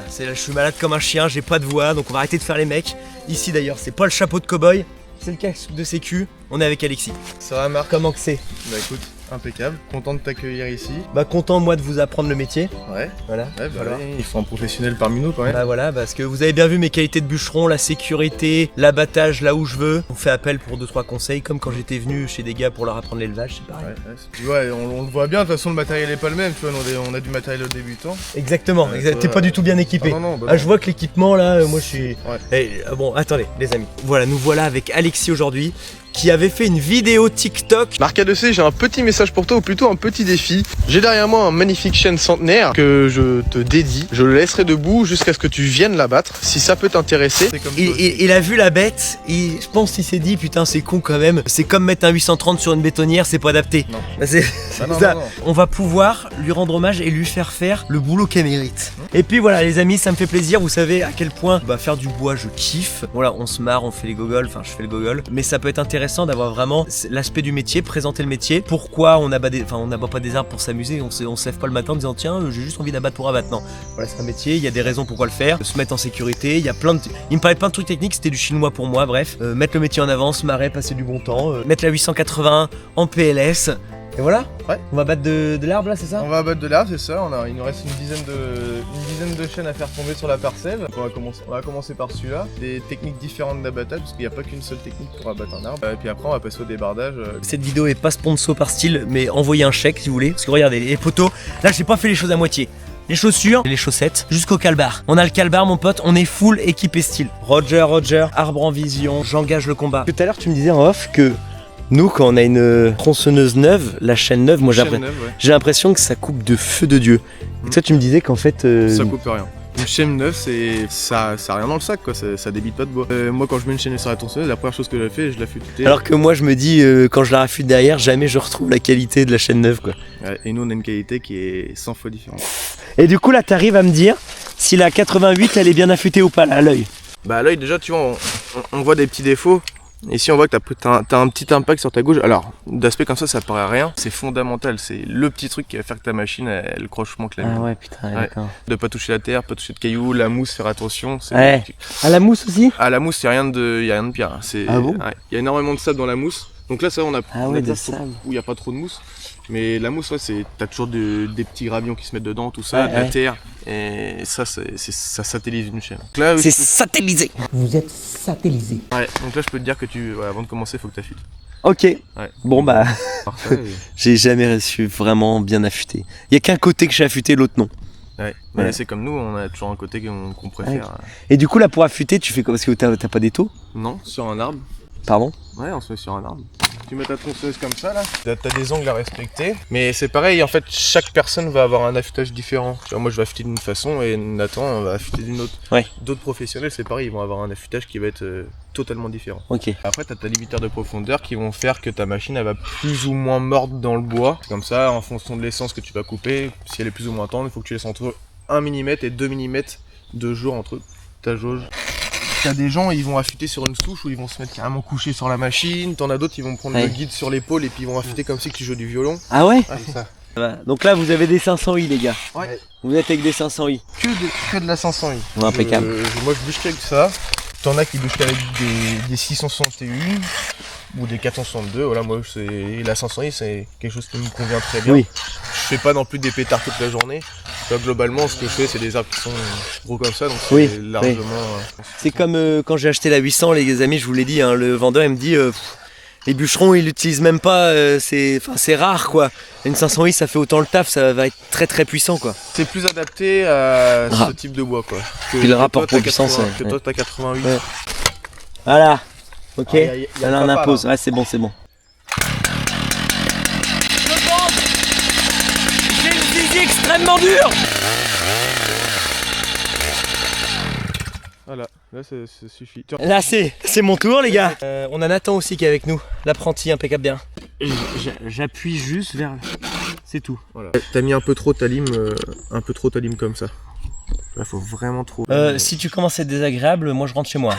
je suis malade comme un chien, j'ai pas de voix, donc on va arrêter de faire les mecs. Ici d'ailleurs, c'est pas le chapeau de cow-boy, c'est le casque de sécu. On est avec Alexis. Ça va, Marc? Comment que c'est? Bah écoute, impeccable. Content de t'accueillir ici. Bah content moi de vous apprendre le métier. Ouais. Voilà. Ouais, bah ouais, il faut un professionnel parmi nous quand même. Bah voilà, parce que vous avez bien vu mes qualités de bûcheron, la sécurité, l'abattage là où je veux. On fait appel pour 2-3 conseils, comme quand j'étais venu chez des gars pour leur apprendre l'élevage, c'est pareil. Tu vois, on le voit bien, de toute façon le matériel est pas le même, tu vois, on a du matériel débutant. Exactement, t'es pas du tout bien équipé. Non, je vois que l'équipement là, moi je suis... Ouais. Bon, attendez les amis. Voilà, nous voilà avec Alexis aujourd'hui, qui avait fait une vidéo TikTok. Marc A2C, j'ai un petit message pour toi, ou plutôt un petit défi. J'ai derrière moi un magnifique chêne centenaire que je te dédie. Je le laisserai debout jusqu'à ce que tu viennes l'abattre. Si ça peut t'intéresser. Il a vu la bête, je pense qu'il s'est dit putain c'est con quand même. C'est comme mettre un 830 sur une bétonnière, c'est pas adapté. Non. C'est non, ça. non. On va pouvoir lui rendre hommage et lui faire faire le boulot qu'elle mérite. Et puis voilà les amis, ça me fait plaisir. Vous savez à quel point faire du bois je kiffe. Voilà, on se marre, on fait les gogoles, enfin je fais le gogol. Mais ça peut être intéressant d'avoir vraiment l'aspect du métier, présenter le métier. Pourquoi on n'abat pas des arbres pour s'amuser, on se lève pas le matin en disant tiens j'ai juste envie d'abattre pour abattre. Non, voilà c'est un métier, il y a des raisons pourquoi le faire, se mettre en sécurité, il y a il me parlait de plein de trucs techniques, c'était du chinois pour moi, bref. Mettre le métier en avant, se marrer, passer du bon temps, mettre la 881 en PLS. Et voilà, ouais. On va battre de l'arbre là, c'est ça? On va abattre de l'arbre, c'est ça. Il nous reste une dizaine de chênes à faire tomber sur la parcelle. On va commencer par celui-là. Des techniques différentes d'abattage, parce qu'il n'y a pas qu'une seule technique pour abattre un arbre. Et puis après, on va passer au débardage. Cette vidéo est pas sponsor par style, mais envoyez un chèque si vous voulez. Parce que regardez, les poteaux, là j'ai pas fait les choses à moitié. Les chaussures, les chaussettes, jusqu'au calbar. On a le calbar mon pote, on est full équipé style. Roger, arbre en vision, j'engage le combat. Tout à l'heure tu me disais en off que nous, quand on a une tronçonneuse neuve, la chaîne neuve, moi j'ai l'impression que ça coupe de feu de Dieu. Et toi, tu me disais qu'en fait. Ça coupe rien. Une chaîne neuve, ça a rien dans le sac, quoi. Ça débite pas de bois. Moi, quand je mets une chaîne sur la tronçonneuse, la première chose que j'ai fait, je la fais tuter. Alors que moi, je me dis, quand je la raffute derrière, jamais je retrouve la qualité de la chaîne neuve, quoi. Ouais, et nous, on a une qualité qui est 100 fois différente. Et du coup, là, t'arrives à me dire si la 88, elle est bien affûtée ou pas, là, à l'œil. Bah, à l'œil, déjà, tu vois, on voit des petits défauts. Ici on voit que t'as un petit impact sur ta gauche. Alors d'aspect comme ça paraît rien. C'est fondamental, c'est le petit truc qui va faire que ta machine elle croche moins que la mienne. Ah ouais putain, d'accord. De pas toucher la terre, pas toucher de cailloux, la mousse, faire attention. Ouais. À la mousse aussi? À la mousse, y a rien de pire. Ah bon? Y a énormément de sable dans la mousse. Donc là ça on a des sables où y a pas trop de mousse. Mais la mousse, t'as toujours des petits gravillons qui se mettent dedans, tout ça, de la terre. Et ça satellise une chaîne. C'est satellisé. Vous êtes satellisé. Ouais, donc là je peux te dire que avant de commencer, faut que t'affûtes. Ok. Ouais. Bon bah, parfait. j'ai jamais reçu vraiment bien affûté. Il y a qu'un côté que j'ai affûté, l'autre non. Ouais, mais c'est comme nous, on a toujours un côté qu'on préfère. Ouais. Et du coup là pour affûter, tu fais quoi? Parce que t'as pas d'étau? Non, sur un arbre. Pardon? Ouais, on se met sur un arbre. Tu mets ta tronçonneuse comme ça là, t'as des angles à respecter. Mais c'est pareil, en fait, chaque personne va avoir un affûtage différent. Tu vois, moi je vais affûter d'une façon et Nathan va affûter d'une autre. Ouais. D'autres professionnels, c'est pareil, ils vont avoir un affûtage qui va être totalement différent. Ok. Après, t'as ta limiteur de profondeur qui vont faire que ta machine elle va plus ou moins mordre dans le bois. Comme ça, en fonction de l'essence que tu vas couper, si elle est plus ou moins tendre, il faut que tu laisses entre 1 mm et 2 mm de jour entre ta jauge. T'as des gens, ils vont affûter sur une souche où ils vont se mettre carrément couchés sur la machine. T'en as d'autres, ils vont prendre le guide sur l'épaule et puis ils vont affûter comme si tu jouais du violon. Ah ouais? C'est ça. Donc là, vous avez des 500i les gars. Ouais. Vous êtes avec des 500i. Que de la 501. Ouais, impeccable. Moi, je bûche qu'avec ça. T'en as qui bûchent avec des 661 ou des 462. Voilà, moi, la 501i, c'est quelque chose qui me convient très bien. Oui. Je fais pas non plus des pétards toute la journée. Globalement, ce que je fais, c'est des arbres qui sont gros comme ça, donc oui, c'est largement... C'est comme quand j'ai acheté la 800, les amis, je vous l'ai dit, hein, le vendeur il me dit les bûcherons ils l'utilisent même pas, c'est rare quoi. Une 500i ça fait autant le taf, ça va être très très puissant quoi. C'est plus adapté à ce type de bois quoi. Puis le rapport poids-puissance. Que toi t'as 88. Ouais. Voilà, ok, y a là on impose, ouais c'est bon, c'est bon. J'ai une physique extrêmement dure. Voilà, là ça suffit. Là c'est mon tour les gars. On a Nathan aussi qui est avec nous, l'apprenti impeccable bien. J'appuie juste vers... C'est tout. Voilà. T'as mis un peu trop ta lime comme ça. Là faut vraiment trop... Si tu commences à être désagréable, moi je rentre chez moi.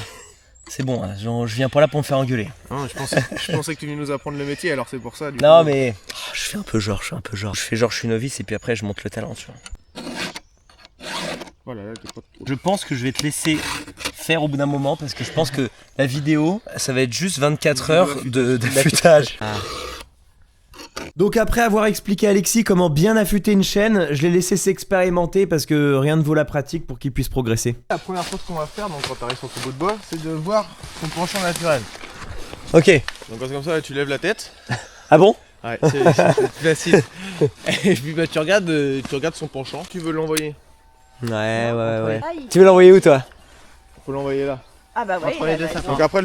C'est bon, hein, je viens pas là pour me faire engueuler. Non, je pensais que tu venais nous apprendre le métier, alors c'est pour ça. Non mais je fais un peu genre, je fais genre je suis novice et puis après je monte le talent, tu vois. Voilà, là, t'es pas trop. Je pense que je vais te laisser faire au bout d'un moment parce que je pense que la vidéo, ça va être juste 24 heures d'affûtage. Donc après avoir expliqué à Alexis comment bien affûter une chaîne, je l'ai laissé s'expérimenter parce que rien ne vaut la pratique pour qu'il puisse progresser. La première chose qu'on va faire, donc quand tu arrives sur ton bout de bois, c'est de voir ton penchant naturel. Ok. Donc comme ça, tu lèves la tête. Ah bon? Ouais, c'est facile. Et puis bah, tu regardes son penchant. Tu veux l'envoyer. Ouais. Tu veux l'envoyer où toi? Faut l'envoyer là. Ah bah oui. Donc après,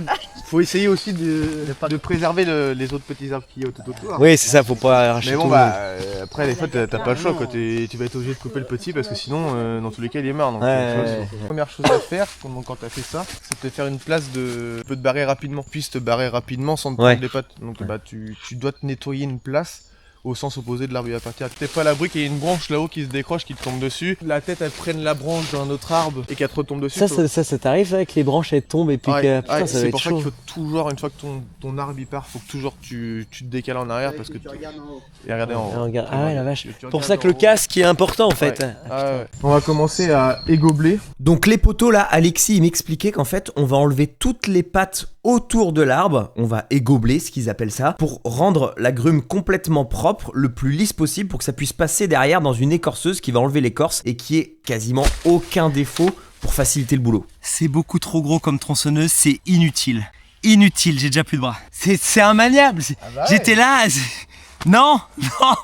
faut essayer aussi de préserver les autres petits arbres qu'il y a tout autour. Oui, c'est ça, faut pas arracher Mais bon, tout. bah après, des fois, t'as pas le choix. Tu vas être obligé de couper le petit parce que sinon, dans tous les cas, il est mort. Donc, Ouais. La première chose à faire quand t'as fait ça, c'est de te faire une place de te barrer rapidement. Puis te barrer rapidement sans te prendre les pattes. Donc bah, tu dois te nettoyer une place au sens opposé de l'arbre il va partir. T'es pas à l'abri qu'il y ait une branche là-haut qui se décroche, qui te tombe dessus. La tête elle prenne la branche d'un autre arbre et qu'elle te retombe dessus. Ça t'arrive avec les branches elles tombent et puis putain, ça va c'est être pour ça chaud. qu'il faut toujours, une fois que ton arbre il part, faut que toujours tu te décales en arrière parce que tu regardes en haut. Et regarder en haut. Ah ouais la vache. Pour ça que le casque est important en fait. Ouais. On va commencer à égobler. Donc les poteaux là, Alexis il m'expliquait qu'en fait on va enlever toutes les pattes autour de l'arbre, on va égobler ce qu'ils appellent ça, pour rendre la grume complètement propre, le plus lisse possible pour que ça puisse passer derrière dans une écorceuse qui va enlever l'écorce et qui ait quasiment aucun défaut pour faciliter le boulot. C'est beaucoup trop gros comme tronçonneuse, c'est inutile. Inutile, j'ai déjà plus de bras. C'est immaniable. J'étais là. Non.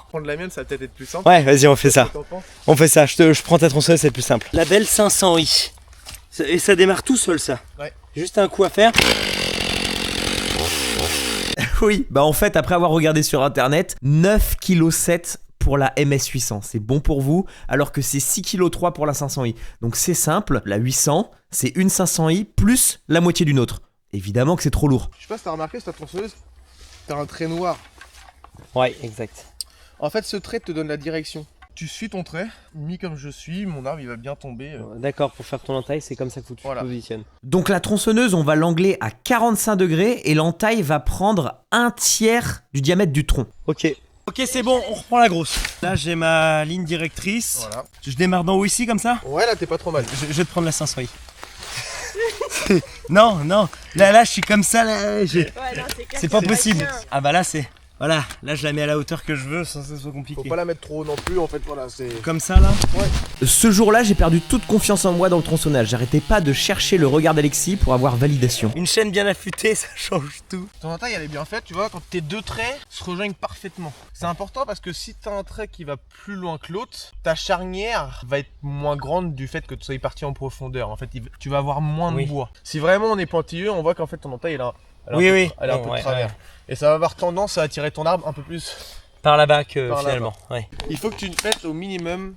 Prendre la mienne, ça va peut-être être plus simple. Ouais, vas-y, on fait ça. Qu'est-ce que t'en penses ? On fait ça, je prends ta tronçonneuse, c'est plus simple. La belle 500i. Et ça démarre tout seul ça. Ouais. Juste un coup à faire. Oui, bah en fait, après avoir regardé sur internet, 9,7 kg pour la MS800, c'est bon pour vous, alors que c'est 6,3 kg pour la 500i. Donc c'est simple, la 800, c'est une 500i plus la moitié d'une autre. Évidemment que c'est trop lourd. Je sais pas si t'as remarqué, sur ta tronçonneuse, t'as un trait noir. Ouais, exact. En fait, ce trait te donne la direction. Tu suis ton trait, mis comme je suis, mon arbre il va bien tomber. D'accord, pour faire ton entaille, c'est comme ça que tu te positionnes. Donc la tronçonneuse, on va l'angler à 45 degrés et l'entaille va prendre un tiers du diamètre du tronc. Ok. Ok, c'est bon, on reprend la grosse. Là, j'ai ma ligne directrice. Voilà. Je démarre d'en haut ici, comme ça? Ouais, là t'es pas trop mal. Je vais te prendre la 500i. Non, là, je suis comme ça, là. C'est pas possible. Ah bah là, c'est... Voilà, là je la mets à la hauteur que je veux sans que ce soit compliqué. Faut pas la mettre trop haut non plus, en fait, voilà, c'est... Comme ça là? Ouais. Ce jour-là, j'ai perdu toute confiance en moi dans le tronçonnage. J'arrêtais pas de chercher le regard d'Alexis pour avoir validation. Une chaîne bien affûtée, ça change tout. Ton entaille elle est bien faite, tu vois, quand tes deux traits se rejoignent parfaitement. C'est important parce que si t'as un trait qui va plus loin que l'autre, ta charnière va être moins grande du fait que tu sois parti en profondeur. En fait, tu vas avoir moins de bois. Si vraiment on est pointilleux, on voit qu'en fait ton entaille elle a un peu de travers. Et ça va avoir tendance à attirer ton arbre un peu plus par là-bas que finalement. Ouais. Il faut que tu te mettes au minimum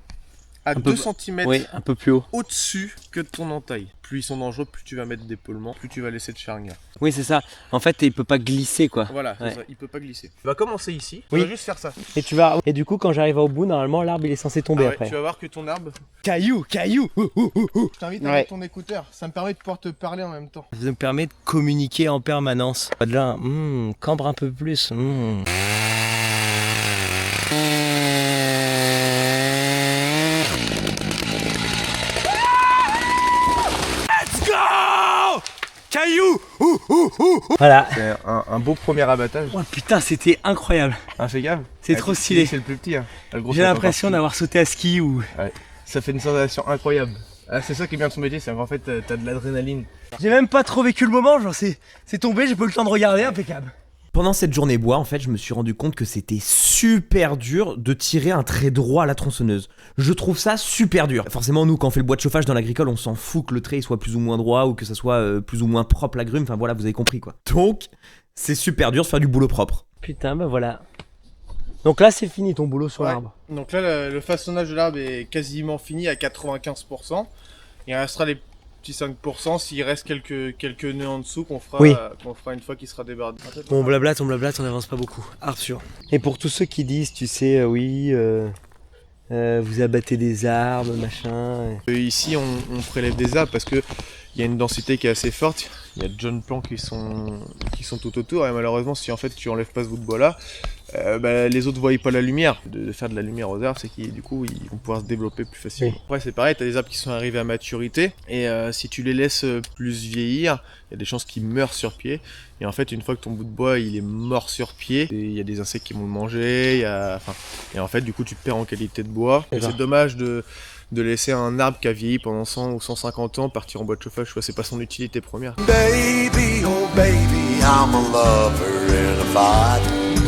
à 2 cm un peu plus haut. au-dessus que de ton entaille. Plus ils sont dangereux, plus tu vas mettre d'épaulement, plus tu vas laisser de charnière. Oui, c'est ça. En fait, il peut pas glisser quoi. Voilà, c'est ça, il peut pas glisser. Tu vas commencer ici, tu Oui. vas juste faire ça. Et du coup, quand j'arrive au bout, normalement, l'arbre il est censé tomber après. Tu vas voir que ton arbre... Caillou. Je t'invite à mettre ton écouteur, ça me permet de pouvoir te parler en même temps. Ça me permet de communiquer en permanence. De là, cambre un peu plus. Let's go! Caillou! Voilà. C'est un beau premier abattage. Oh putain, c'était incroyable. Fais gaffe. C'est trop stylé. C'est le plus petit. Hein. J'ai l'impression d'avoir sauté à ski ou... Ouais. Ça fait une sensation incroyable. Ah, c'est ça qui est bien de son métier, c'est qu'en fait t'as de l'adrénaline. J'ai même pas trop vécu le moment, genre c'est tombé, j'ai pas eu le temps de regarder, impeccable. Pendant cette journée bois, en fait, je me suis rendu compte que c'était super dur de tirer un trait droit à la tronçonneuse. Je trouve ça super dur. Forcément, nous, quand on fait le bois de chauffage dans l'agricole, on s'en fout que le trait soit plus ou moins droit ou que ça soit plus ou moins propre la grume. Enfin voilà, vous avez compris quoi. Donc, c'est super dur de faire du boulot propre. Putain, bah voilà. Donc là, c'est fini ton boulot sur l'arbre. Donc là, le façonnage de l'arbre est quasiment fini à 95%. Il restera les petits 5% s'il reste quelques nœuds en dessous qu'on fera une fois qu'il sera débardé. Bon, blablate, on n'avance pas beaucoup. Arthur. Et pour tous ceux qui disent, tu sais, vous abattez des arbres, machin. Ici, on prélève des arbres parce que il y a une densité qui est assez forte. Il y a de jeunes plants qui sont tout autour, et malheureusement si en fait tu enlèves pas ce bout de bois là, les autres voient pas la lumière. De faire de la lumière aux arbres, c'est qu'ils du coup ils vont pouvoir se développer plus facilement. Oui. Après c'est pareil, t'as des arbres qui sont arrivés à maturité, et si tu les laisses plus vieillir, il y a des chances qu'ils meurent sur pied. Et en fait une fois que ton bout de bois il est mort sur pied, il y a des insectes qui vont le manger, et en fait du coup tu perds en qualité de bois. Et c'est dommage de laisser un arbre qui a vieilli pendant 100 ou 150 ans partir en bois de chauffage, c'est pas son utilité première. Baby, oh baby, I'm a lover in a fight.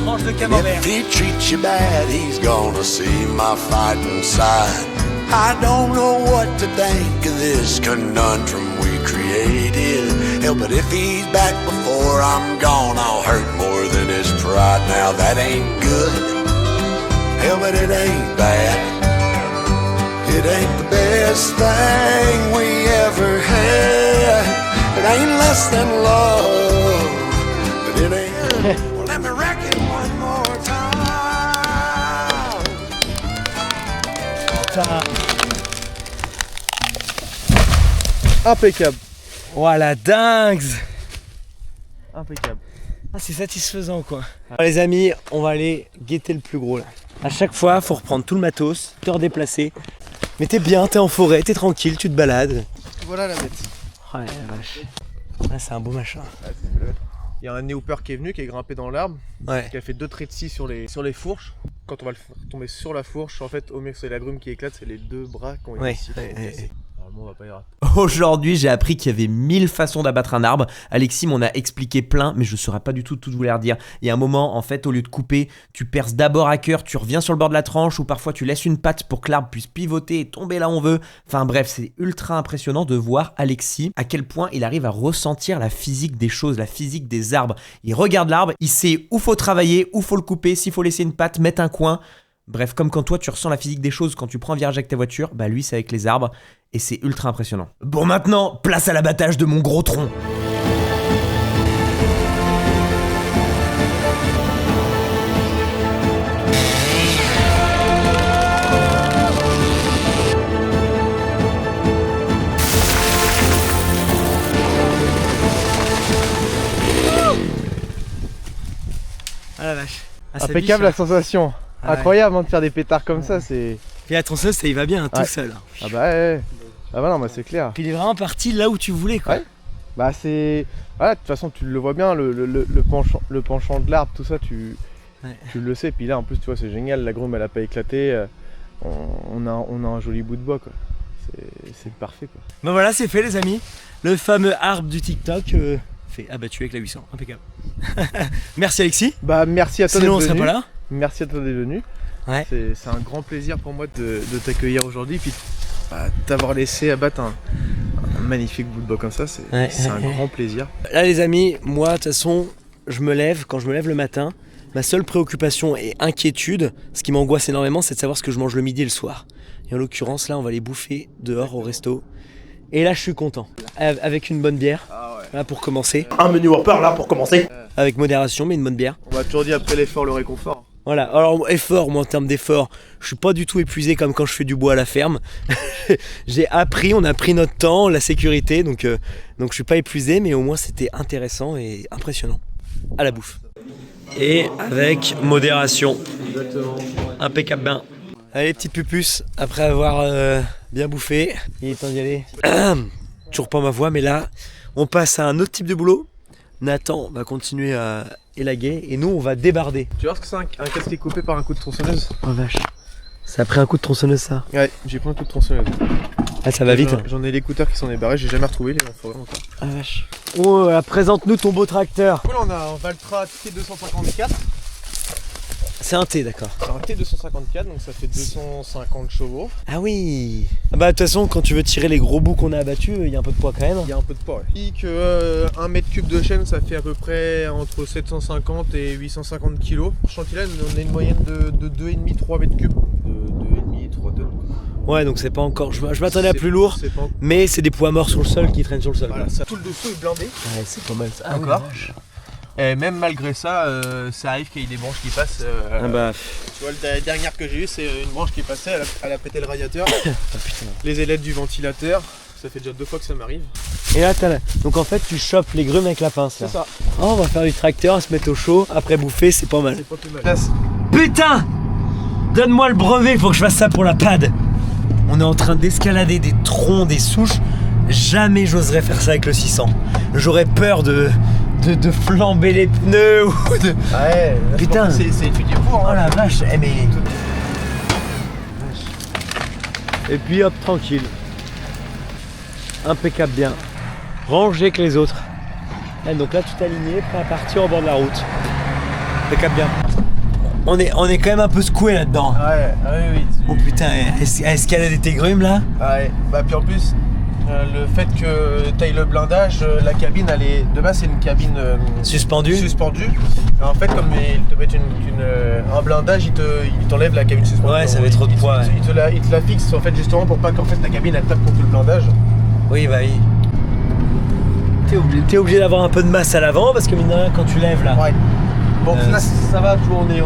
Tranche de And camembert. if he treats you bad, he's gonna see my fighting side. I don't know what to think of this conundrum we created. Hell, but if he's back before I'm gone, I'll hurt more than his pride. Now that ain't good. Hell, but it ain't bad. It ain't the best thing we ever had. It ain't less than love, but it ain't. Well, let me wreck it one more time. Impeccable. Voilà, dingue. Impeccable. Ah, c'est satisfaisant quoi. Alors, les amis, on va aller guetter le plus gros là. À chaque fois, faut reprendre tout le matos, te redéplacer. Mais t'es bien, t'es en forêt, t'es tranquille, tu te balades. Voilà la bête. Oh la vache. Ah, c'est un beau machin. Il y a un néopeur qui est venu, qui est grimpé dans l'arbre, Ouais. qui a fait 2 traits de scie sur les fourches. Quand on va le faire tomber sur la fourche, en fait, au mieux que c'est la brume qui éclate, c'est les 2 bras qui ont été Ouais, sciés, qui ont ouais, été ouais, cassés. Normalement, on va pas y rater. Aujourd'hui, j'ai appris qu'il y avait 1000 façons d'abattre un arbre. Alexis m'en a expliqué plein, mais je ne saurais pas du tout vous les redire. Il y a un moment, en fait, au lieu de couper, tu perces d'abord à cœur, tu reviens sur le bord de la tranche, ou parfois tu laisses une patte pour que l'arbre puisse pivoter et tomber là où on veut. Enfin bref, c'est ultra impressionnant de voir Alexis, à quel point il arrive à ressentir la physique des choses, la physique des arbres. Il regarde l'arbre, il sait où faut travailler, où faut le couper, s'il faut laisser une patte, mettre un coin. Bref, comme quand toi tu ressens la physique des choses quand tu prends un virage avec ta voiture, bah lui c'est avec les arbres et c'est ultra impressionnant. Bon maintenant, place à l'abattage de mon gros tronc. Ah la vache. Ah, ça Impeccable biche, la sensation. Ah ouais. Incroyable hein, de faire des pétards comme ça, c'est. Puis la tronçonneuse, ça y va bien, tout Ouais. seul. Ah bah ouais. Ah bah non, bah c'est clair. Puis il est vraiment parti là où tu voulais quoi. Ouais. Bah c'est. Voilà, de toute façon tu le vois bien, le penchant de l'arbre, tout ça, tu le sais. Puis là en plus tu vois c'est génial, la grume elle a pas éclaté. On a un joli bout de bois quoi. C'est parfait quoi. Ben voilà, c'est fait les amis. Le fameux arbre du TikTok fait abattu avec la 800. Impeccable. Merci Alexis. Bah merci à toi Sinon on d'être serait venu. pas là. Merci à toi d'être venu. Ouais. C'est un grand plaisir pour moi de t'accueillir aujourd'hui. Puis t'avoir laissé abattre un magnifique bout de bois comme ça, c'est un grand plaisir. Là les amis, moi de toute façon, quand je me lève le matin, ma seule préoccupation et inquiétude, ce qui m'angoisse énormément, c'est de savoir ce que je mange le midi et le soir. Et en l'occurrence là, on va les bouffer dehors au resto. Et là je suis content. Avec une bonne bière, là pour commencer. Un menu Whopper là pour commencer. Avec modération, mais une bonne bière. On m'a toujours dit après l'effort, le réconfort. Voilà, alors effort, moi en termes d'effort, je suis pas du tout épuisé comme quand je fais du bois à la ferme. On a pris notre temps, la sécurité, donc je suis pas épuisé, mais au moins c'était intéressant et impressionnant. À la bouffe. Et avec modération. Exactement. Impeccable bain. Allez petite pupus, après avoir bien bouffé, il est temps d'y aller. Toujours pas ma voix, mais là, on passe à un autre type de boulot. Nathan va continuer à élaguer et nous on va débarder. Tu vois ce que c'est un casque qui est coupé par un coup de tronçonneuse? Oh vache. Ça a pris un coup de tronçonneuse ça. Ouais, j'ai pris un coup de tronçonneuse. Ah ça va vite. Hein. J'en ai l'écouteur qui s'en est barré, j'ai jamais retrouvé, il en faudrait encore. Ah vache. Oh, présente-nous ton beau tracteur. Cool, on a un Valtra T254. C'est un T, d'accord. C'est un T254, donc ça fait 250 chevaux. Ah oui. Ah bah de toute façon, quand tu veux tirer les gros bouts qu'on a abattus, il y a un peu de poids quand même. Il y a un peu de poids, ouais. Il dit que 1 mètre cube de chaîne, ça fait à peu près entre 750 et 850 kg. Pour Chantilly, on a une moyenne de 2,5-3 mètres cubes. De 2,5-3 tonnes. Ouais, donc c'est pas encore. Je m'attendais à plus lourd, C'est pas... mais c'est des poids morts sur le sol qui traînent sur le sol. Voilà, ça, tout le dessous est blindé. Ouais, c'est pas mal ça. Ah, Encore. oui, Et même malgré ça, ça arrive qu'il y ait des branches qui passent. ah bah. Tu vois, la dernière que j'ai eue, c'est une branche qui est passée, elle a pété le radiateur. Ah putain. Les ailettes du ventilateur, ça fait déjà 2 fois que ça m'arrive. Et là, donc en fait, tu chopes les grumes avec la pince là. C'est ça. Oh, on va faire du tracteur, se mettre au chaud, après bouffer, c'est pas mal. C'est pas plus mal. Putain! Donne-moi le brevet, faut que je fasse ça pour la pad. On est en train d'escalader des troncs, des souches. Jamais j'oserais faire ça avec le 600. J'aurais peur de flamber les pneus ou de... Ouais, putain. C'est étudié pour. Oh la vache, eh mais... Et puis hop, tranquille. Impeccable bien. Rangé que les autres. Et donc là, tout aligné, prêt à partir au bord de la route. Impeccable bien. On est quand même un peu secoué là-dedans. Ouais, oui. Oh putain, à escalader tes grumes là. Ouais, bah puis en plus, le fait que t'ailles le blindage, la cabine, elle est... De base, c'est une cabine Suspendue. Et en fait, comme il te met un blindage, il t'enlève la cabine suspendue. Ouais, ça fait trop de poids. Ouais. Il te la fixe en fait justement pour pas qu'en fait la cabine elle tape contre le blindage. Oui, bah oui. T'es obligé d'avoir un peu de masse à l'avant parce que mine de rien, quand tu lèves là. Ouais. Bon, là ça va, tu vois, on est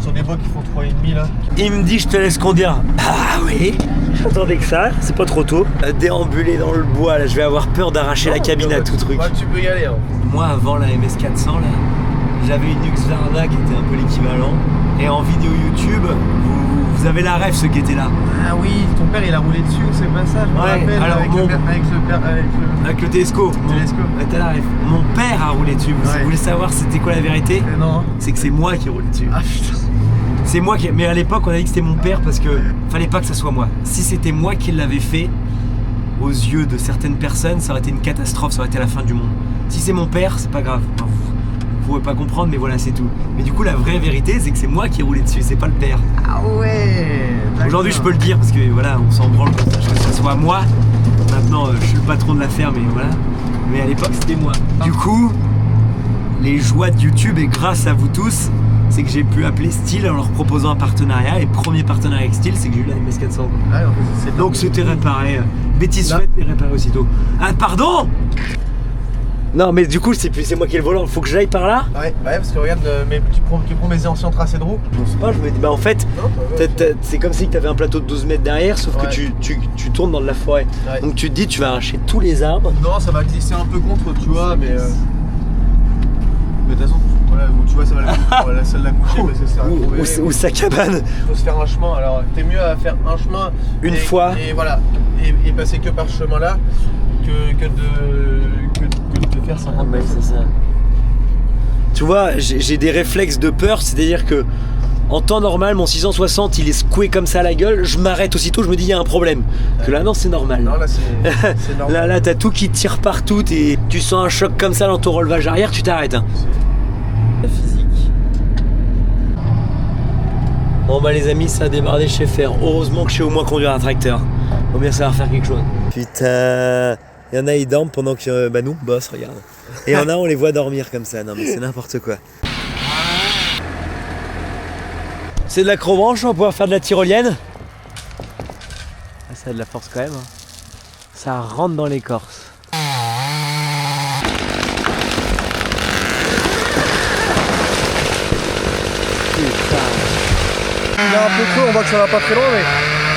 sur des boîtes qui font 3,5 là. Il me dit, je te laisse conduire. Ah oui, j'attendais que ça, c'est pas trop tôt. Déambuler dans le bois, là, je vais avoir peur d'arracher la cabine à tout truc. Ouais, tu peux y aller. Hein. Moi, avant la MS400, là, j'avais une Husqvarna qui était un peu l'équivalent. Et en vidéo YouTube, vous avez la ref, ceux qui étaient là. Ah oui, ton père il a roulé dessus, c'est pas ça, je me rappelle, alors avec le télescope. Ouais, t'as la ref. Mon père a roulé dessus. Vous voulez savoir c'était quoi la vérité? Non. C'est que c'est moi qui ai roulé dessus. Ah putain. C'est moi qui... Mais à l'époque, on a dit que c'était mon père parce que fallait pas que ça soit moi. Si c'était moi qui l'avais fait, aux yeux de certaines personnes, ça aurait été une catastrophe, ça aurait été la fin du monde. Si c'est mon père, c'est pas grave. Enfin, vous pouvez pas comprendre, mais voilà, c'est tout. Mais du coup, la vraie vérité, c'est que c'est moi qui ai roulé dessus, c'est pas le père. Ah ouais. Aujourd'hui, je peux le dire parce que voilà, on s'en branle que ça soit moi. Maintenant, je suis le patron de l'affaire, mais voilà. Mais à l'époque, c'était moi. Du coup, les joies de YouTube et grâce à vous tous, c'est que j'ai pu appeler Steel en leur proposant un partenariat. Et premier partenariat avec Steel, c'est que j'ai eu la MS400. Ouais, en fait, donc c'était réparé. Bêtise faite, mais réparé aussitôt. Ah, pardon! Non, mais du coup, c'est moi qui ai le volant. Faut que j'aille par là? Ouais, parce que regarde, tu prends mes anciens tracés de roue. Je sais pas, je me dis, bah en fait, c'est comme si tu avais un plateau de 12 mètres derrière, sauf que tu tournes dans de la forêt. Ouais. Donc tu te dis, tu vas arracher tous les arbres. Non, ça va glisser un peu contre, tu vois, mais de toute façon, voilà, tu vois, ça va la salle la coucher parce que c'est ou sa cabane. Faut se faire un chemin, alors t'es mieux à faire un chemin une fois. Et voilà, et passer que par ce chemin-là que de faire 50 mètres. C'est ça. Tu vois, j'ai des réflexes de peur, c'est-à-dire que en temps normal, mon 660 il est secoué comme ça à la gueule, je m'arrête aussitôt, je me dis il y a un problème. Que là non, c'est normal. Non, là c'est normal. Là t'as tout qui tire partout, tu sens un choc comme ça dans ton relevage arrière, tu t'arrêtes. Hein. La physique. Bon bah les amis, ça a démarré chez Fer. Heureusement que je sais au moins conduire un tracteur. Faut bien savoir faire quelque chose. Putain, il y en a ils dorment pendant que nous on bosse, regarde. Et il y en a on les voit dormir comme ça. Non mais c'est n'importe quoi. C'est de l'acrobranche, on va pouvoir faire de la tyrolienne. Ah, ça a de la force quand même. Hein. Ça rentre dans l'écorce. Il est un peu creux, on voit que ça va pas très loin, mais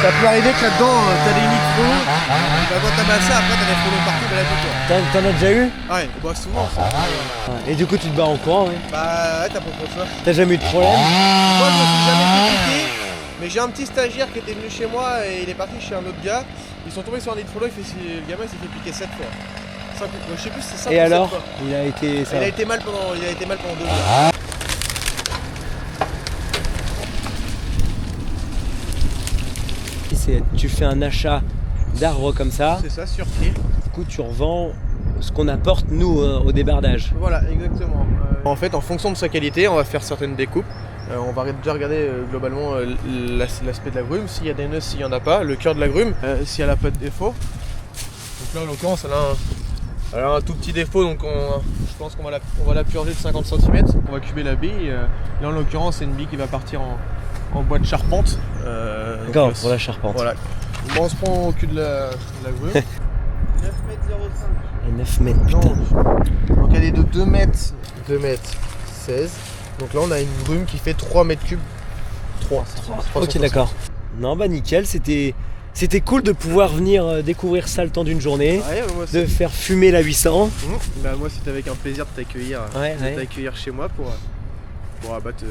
ça peut arriver que là-dedans, t'as des micros, quand t'as ça, après t'as des photos partout, mais là c'est toi. T'en as déjà eu? Ouais, bah souvent ça. Et du coup tu te barres en courant, ouais? Bah ouais, t'as pas trop de choix. T'as jamais eu de problème? Moi je me suis jamais fait piquer, mais j'ai un petit stagiaire qui était venu chez moi et il est parti chez un autre gars. Ils sont tombés sur un lit de follow, le gamin s'est fait piquer 7 fois. Je sais plus si c'est 5 et ou 7 alors fois. Il a été mal pendant 2 heures. Tu fais un achat d'arbres comme ça. C'est ça, sur pied. Du coup, tu revends ce qu'on apporte nous au débardage. Voilà, exactement. En fait, en fonction de sa qualité, on va faire certaines découpes. On va déjà regarder globalement l'aspect de la grume, s'il y a des nœuds, s'il n'y en a pas, le cœur de la grume, si elle n'a pas de défaut. Donc là, en l'occurrence, elle a un tout petit défaut, donc je pense qu'on va la purger de 50 cm. On va cuber la bille. Là, en l'occurrence, c'est une bille qui va partir en bois de charpente. D'accord, pour la charpente. Voilà. Bon, on se prend au cul de la grume. 9,05 m. 9 mètres, putain. Donc elle est de 2 mètres 16. Donc là on a une brume qui fait 3 mètres cubes. 3. Ok, d'accord. Non bah nickel, c'était C'était cool de pouvoir venir découvrir ça le temps d'une journée, Ouais, moi, de faire fumer la 800. Bah, moi c'était avec un plaisir de t'accueillir chez moi pour abattre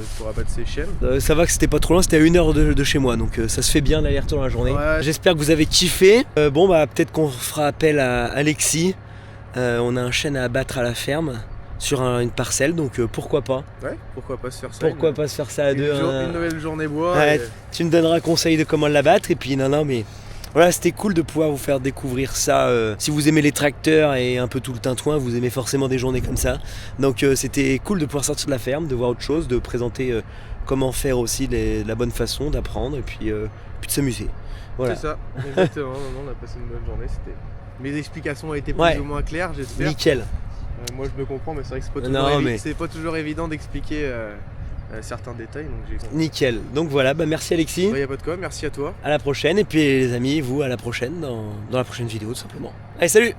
ces chiennes. Ça va que c'était pas trop loin, c'était à 1 heure de chez moi, donc ça se fait bien l'aller-retour dans la journée. Ouais. J'espère que vous avez kiffé. Bon bah peut-être qu'on fera appel à Alexis. On a un chêne à abattre à la ferme sur une parcelle, donc pourquoi pas. Ouais, pourquoi pas se faire ça. Pourquoi pas se faire ça à deux. Une nouvelle journée bois. Ouais, tu me donneras conseil de comment l'abattre et puis non mais voilà, c'était cool de pouvoir vous faire découvrir ça. Si vous aimez les tracteurs et un peu tout le tintouin, vous aimez forcément des journées comme ça. Donc c'était cool de pouvoir sortir de la ferme, de voir autre chose, de présenter comment faire aussi la bonne façon, d'apprendre et puis de s'amuser. Voilà. C'est ça, exactement. Non, on a passé une bonne journée. Mes explications ont été plus ou moins claires, j'espère. Nickel. Moi je me comprends, mais c'est vrai que c'est pas toujours évident d'expliquer certains détails. Donc j'ai... Nickel. Donc voilà, bah merci Alexis. Y a pas de quoi, merci à toi. À la prochaine et puis les amis, vous à la prochaine dans la prochaine vidéo tout simplement. Allez, salut!